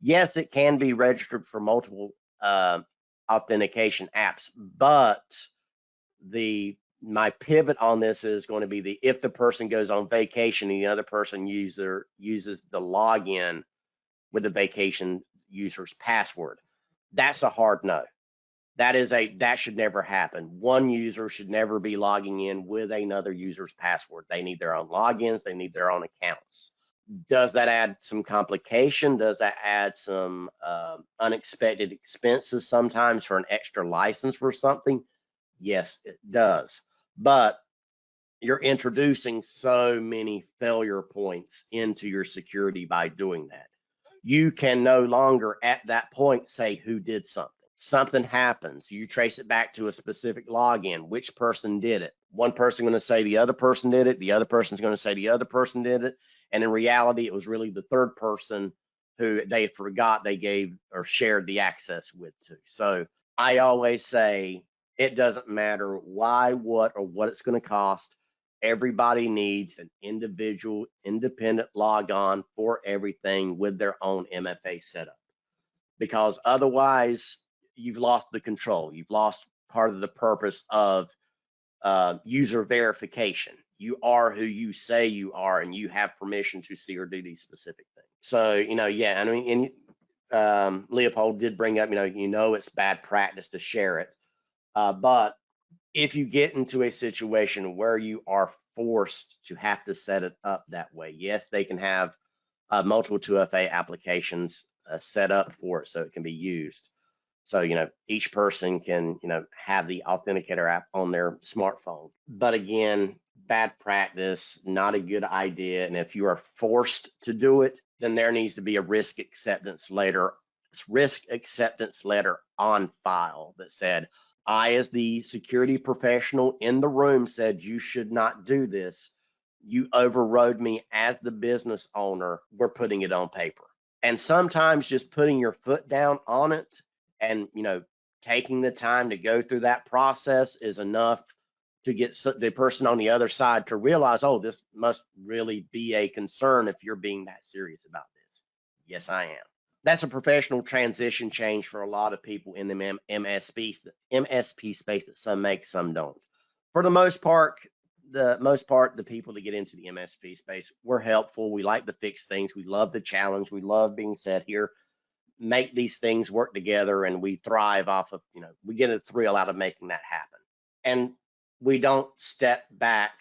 Yes, it can be registered for multiple authentication apps, but my pivot on this is going to be if the person goes on vacation and the other person uses the login with the vacation user's password, that's a hard no. That should never happen. One user should never be logging in with another user's password. They need their own logins, they need their own accounts. Does that add some complication? Does that add some unexpected expenses sometimes for an extra license for something? Yes, it does. But you're introducing so many failure points into your security by doing that. You can no longer at that point say who did something. Something happens, you trace it back to a specific login, which person did it. One person going to say the other person did it, the other person's going to say the other person did it, and in reality it was really the third person who they forgot they gave or shared the access with too. So I always say it doesn't matter why, what, or what it's going to cost. Everybody needs an individual independent logon for everything with their own MFA setup, because otherwise you've lost the control. You've lost part of the purpose of user verification. You are who you say you are, and you have permission to see or do these specific things. So, yeah, I mean, Leopold did bring up, it's bad practice to share it. But if you get into a situation where you are forced to have to set it up that way, yes, they can have multiple 2FA applications set up for it so it can be used. So, each person can, have the authenticator app on their smartphone. But again, bad practice, not a good idea. And if you are forced to do it, then there needs to be a risk acceptance letter on file that said, I, as the security professional in the room, said you should not do this. You overrode me as the business owner. We're putting it on paper. And sometimes just putting your foot down on it and, taking the time to go through that process is enough to get the person on the other side to realize, oh, this must really be a concern if you're being that serious about this. Yes, I am. That's a professional transition change for a lot of people in the MSP space that some make, some don't. For the most part, the people that get into the MSP space, we're helpful. We like to fix things. We love the challenge. We love being set here, make these things work together, and we thrive off of, we get a thrill out of making that happen. And we don't step back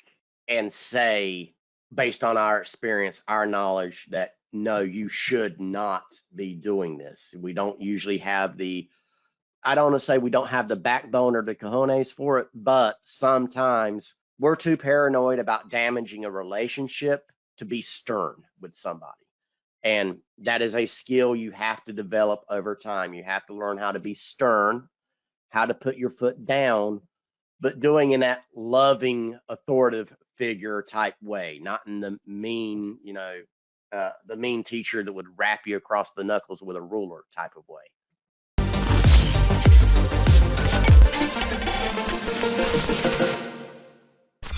and say, based on our experience, our knowledge, that no, you should not be doing this. We don't usually have I don't want to say we don't have the backbone or the cojones for it, but sometimes we're too paranoid about damaging a relationship to be stern with somebody. And that is a skill you have to develop over time. You have to learn how to be stern, how to put your foot down, but doing in that loving, authoritative figure type way, not in the mean, the mean teacher that would rap you across the knuckles with a ruler type of way.